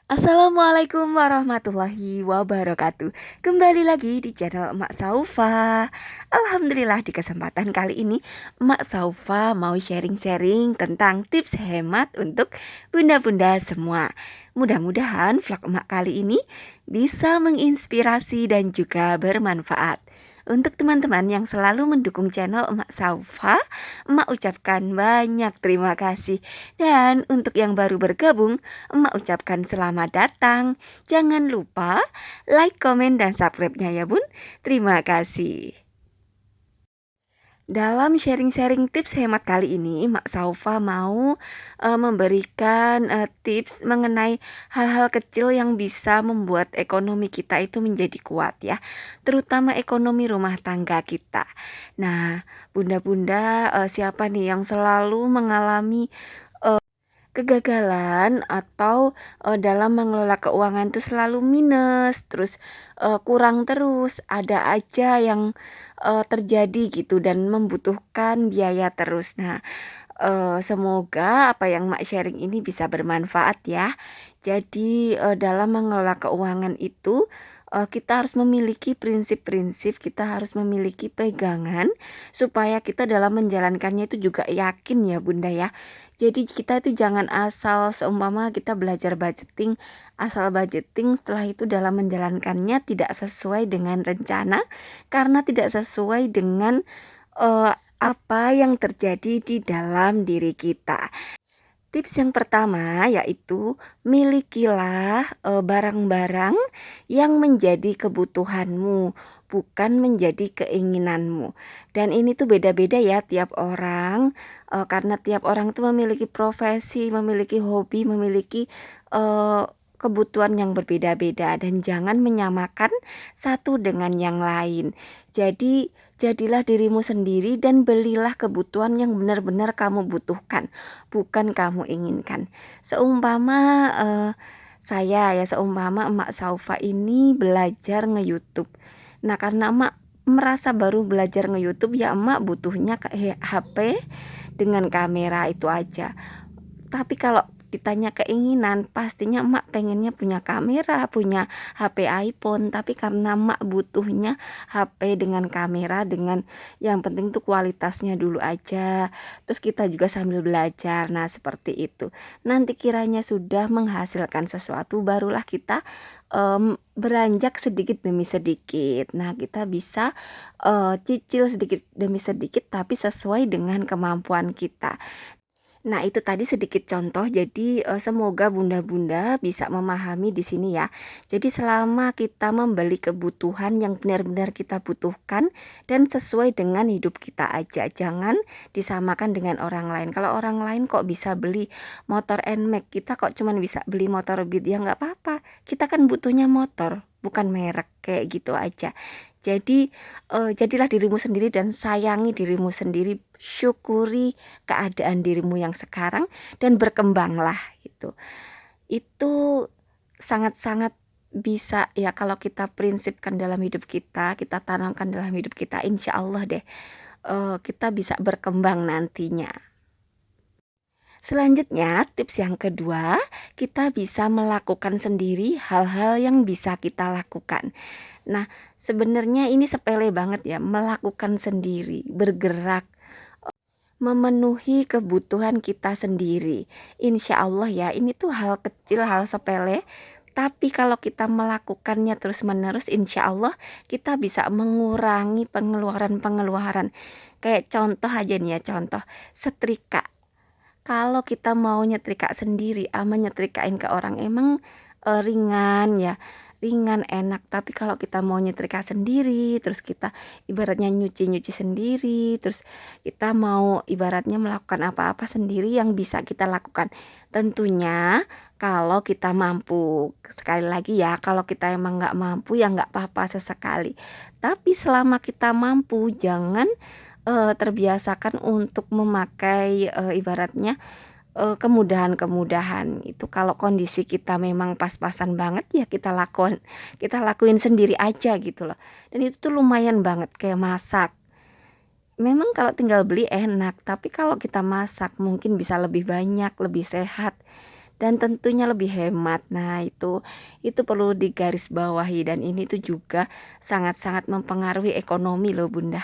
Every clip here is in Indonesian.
Assalamualaikum warahmatullahi wabarakatuh. Kembali lagi di channel Emak Saufa. Alhamdulillah di kesempatan kali ini Emak Saufa mau sharing-sharing tentang tips hemat untuk bunda-bunda semua. Mudah-mudahan vlog Emak kali ini bisa menginspirasi dan juga bermanfaat. Untuk teman-teman yang selalu mendukung channel Emak Saufa, Emak ucapkan banyak terima kasih. Dan untuk yang baru bergabung, Emak ucapkan selamat datang. Jangan lupa like, komen, dan subscribe-nya ya bun. Terima kasih. Dalam sharing-sharing tips hemat kali ini, Mak Saufa mau memberikan tips mengenai hal-hal kecil yang bisa membuat ekonomi kita itu menjadi kuat ya, terutama ekonomi rumah tangga kita. Nah, bunda-bunda siapa nih yang selalu mengalami kegagalan atau, dalam mengelola keuangan tuh selalu minus, terus, kurang terus, ada aja yang, terjadi gitu dan membutuhkan biaya terus. Nah, semoga apa yang Mak sharing ini bisa bermanfaat ya. Jadi, dalam mengelola keuangan itu, kita harus memiliki prinsip-prinsip, kita harus memiliki pegangan supaya kita dalam menjalankannya itu juga yakin ya Bunda ya. Jadi kita itu jangan asal seumpama kita belajar budgeting, asal budgeting setelah itu dalam menjalankannya tidak sesuai dengan rencana karena tidak sesuai dengan apa yang terjadi di dalam diri kita. Tips yang pertama yaitu milikilah barang-barang yang menjadi kebutuhanmu, bukan menjadi keinginanmu. Dan ini tuh beda-beda ya tiap orang, karena tiap orang tuh memiliki profesi, memiliki hobi, memiliki eh, kebutuhan yang berbeda-beda dan jangan menyamakan satu dengan yang lain. Jadi jadilah dirimu sendiri dan belilah kebutuhan yang benar-benar kamu butuhkan, bukan kamu inginkan. Seumpama seumpama Emak Saufa ini belajar nge-YouTube. Nah, karena Emak merasa baru belajar nge-YouTube ya Emak butuhnya HP dengan kamera itu aja. Tapi kalau ditanya keinginan, pastinya emak pengennya punya kamera, punya HP iPhone. Tapi karena emak butuhnya HP dengan kamera, dengan yang penting tuh kualitasnya dulu aja. Terus kita juga sambil belajar. Nah, seperti itu. Nanti kiranya sudah menghasilkan sesuatu, barulah kita beranjak sedikit demi sedikit. Nah, kita bisa cicil sedikit demi sedikit, tapi sesuai dengan kemampuan kita. Nah, itu tadi sedikit contoh. Jadi, semoga bunda-bunda bisa memahami di sini ya. Jadi, selama kita membeli kebutuhan yang benar-benar kita butuhkan dan sesuai dengan hidup kita aja, jangan disamakan dengan orang lain. Kalau orang lain kok bisa beli motor NMAX, kita kok cuman bisa beli motor Beat, ya nggak apa-apa. Kita kan butuhnya motor, bukan merek, kayak gitu aja. Jadi, jadilah dirimu sendiri dan sayangi dirimu sendiri, syukuri keadaan dirimu yang sekarang dan berkembanglah gitu. Itu sangat-sangat bisa ya kalau kita prinsipkan dalam hidup kita tanamkan dalam hidup kita, insya Allah deh kita bisa berkembang nantinya. Selanjutnya, tips yang kedua, kita bisa melakukan sendiri hal-hal yang bisa kita lakukan. Nah, sebenarnya ini sepele banget ya, melakukan sendiri, bergerak, memenuhi kebutuhan kita sendiri. Insya Allah ya, ini tuh hal kecil, hal sepele. Tapi kalau kita melakukannya terus-menerus, insya Allah kita bisa mengurangi pengeluaran-pengeluaran. Kayak contoh aja nih ya, contoh setrika. Kalau kita mau nyetrika sendiri ama nyetrikain ke orang emang ringan ya, ringan enak. Tapi kalau kita mau nyetrika sendiri, terus kita ibaratnya nyuci-nyuci sendiri, terus kita mau ibaratnya melakukan apa-apa sendiri yang bisa kita lakukan. Tentunya kalau kita mampu, sekali lagi ya, kalau kita emang nggak mampu ya nggak apa-apa sesekali. Tapi selama kita mampu, jangan terbiasakan untuk memakai ibaratnya kemudahan-kemudahan itu. Kalau kondisi kita memang pas-pasan banget ya kita lakuin sendiri aja gitu loh. Dan itu tuh lumayan banget kayak masak. Memang kalau tinggal beli enak, tapi kalau kita masak mungkin bisa lebih banyak, lebih sehat dan tentunya lebih hemat. Nah, itu perlu digarisbawahi dan ini tuh juga sangat-sangat mempengaruhi ekonomi loh, Bunda.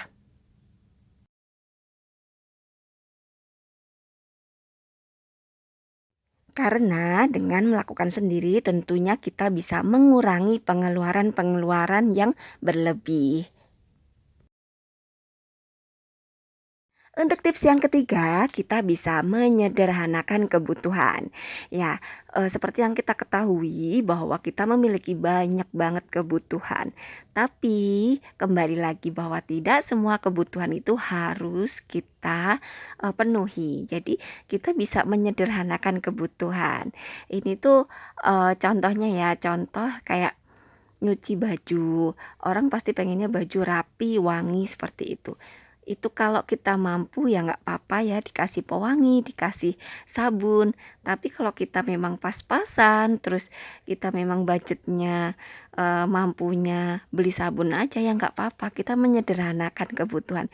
Karena dengan melakukan sendiri tentunya kita bisa mengurangi pengeluaran-pengeluaran yang berlebih. Untuk tips yang ketiga, kita bisa menyederhanakan kebutuhan. Ya, seperti yang kita ketahui bahwa kita memiliki banyak banget kebutuhan. Tapi kembali lagi bahwa tidak semua kebutuhan itu harus kita penuhi. Jadi kita bisa menyederhanakan kebutuhan. Ini tuh contohnya ya, contoh kayak nyuci baju. Orang pasti pengennya baju rapi, wangi seperti itu. Itu kalau kita mampu ya nggak apa-apa ya dikasih pewangi, dikasih sabun. Tapi kalau kita memang pas-pasan, terus kita memang budgetnya mampunya beli sabun aja ya nggak apa-apa. Kita menyederhanakan kebutuhan.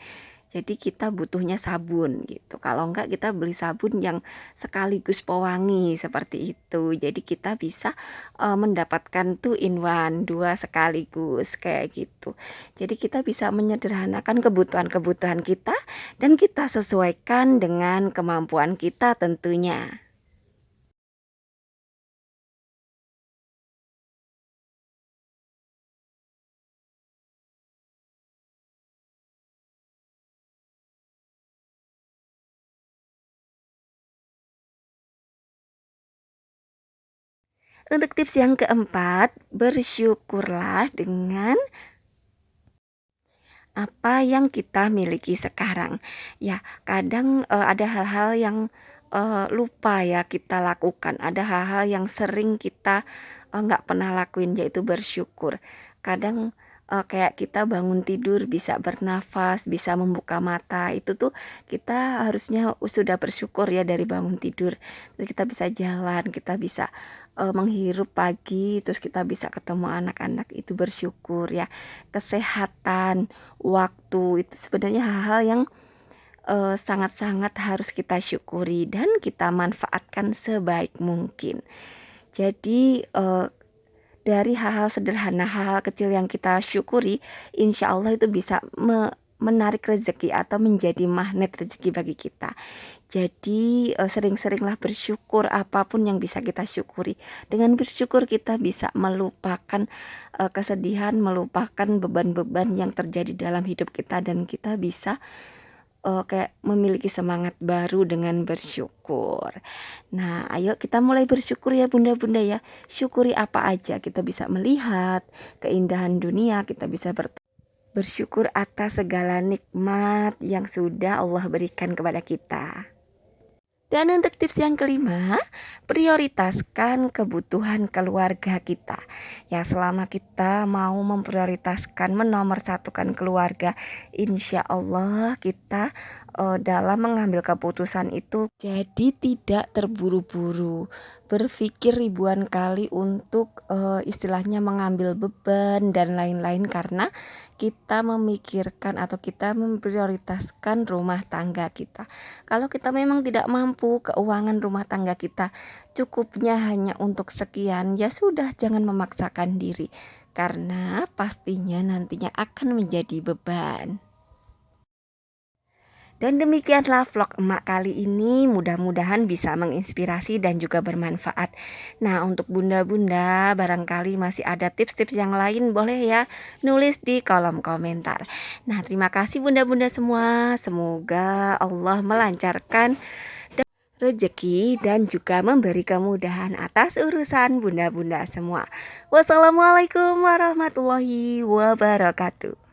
Jadi kita butuhnya sabun gitu. Kalau enggak kita beli sabun yang sekaligus pewangi seperti itu. Jadi kita bisa mendapatkan two in one, dua sekaligus kayak gitu. Jadi kita bisa menyederhanakan kebutuhan-kebutuhan kita dan kita sesuaikan dengan kemampuan kita tentunya. Untuk tips yang keempat, bersyukurlah dengan apa yang kita miliki sekarang. Ya, kadang ada hal-hal yang lupa ya kita lakukan. Ada hal-hal yang sering kita nggak pernah lakuin, yaitu bersyukur. Kadang kayak kita bangun tidur bisa bernafas, bisa membuka mata, itu tuh kita harusnya sudah bersyukur ya dari bangun tidur. Terus kita bisa jalan, kita bisa menghirup pagi, terus kita bisa ketemu anak-anak, itu bersyukur ya. Kesehatan, waktu, itu sebenarnya hal-hal yang sangat-sangat harus kita syukuri dan kita manfaatkan sebaik mungkin. Jadi dari hal-hal sederhana, hal-hal kecil yang kita syukuri, insya Allah itu bisa menarik rezeki atau menjadi magnet rezeki bagi kita. Jadi sering-seringlah bersyukur apapun yang bisa kita syukuri. Dengan bersyukur kita bisa melupakan kesedihan, melupakan beban-beban yang terjadi dalam hidup kita dan kita bisa kayak memiliki semangat baru dengan bersyukur. Nah, ayo kita mulai bersyukur ya bunda-bunda ya. Syukuri apa aja, kita bisa melihat keindahan dunia, kita bisa bersyukur atas segala nikmat yang sudah Allah berikan kepada kita. Dan untuk tips yang kelima, prioritaskan kebutuhan keluarga kita. Ya, selama kita mau memprioritaskan, menomorsatukan keluarga, insya Allah kita dalam mengambil keputusan itu jadi tidak terburu-buru, berpikir ribuan kali untuk istilahnya mengambil beban dan lain-lain karena kita memikirkan atau kita memprioritaskan rumah tangga kita. Kalau kita memang tidak mampu, keuangan rumah tangga kita cukupnya hanya untuk sekian, ya sudah, jangan memaksakan diri karena pastinya nantinya akan menjadi beban. Dan demikianlah vlog emak kali ini, mudah-mudahan bisa menginspirasi dan juga bermanfaat. Nah, untuk bunda-bunda barangkali masih ada tips-tips yang lain, boleh ya nulis di kolom komentar. Nah, terima kasih bunda-bunda semua, semoga Allah melancarkan rezeki dan juga memberi kemudahan atas urusan bunda-bunda semua. Wassalamualaikum warahmatullahi wabarakatuh.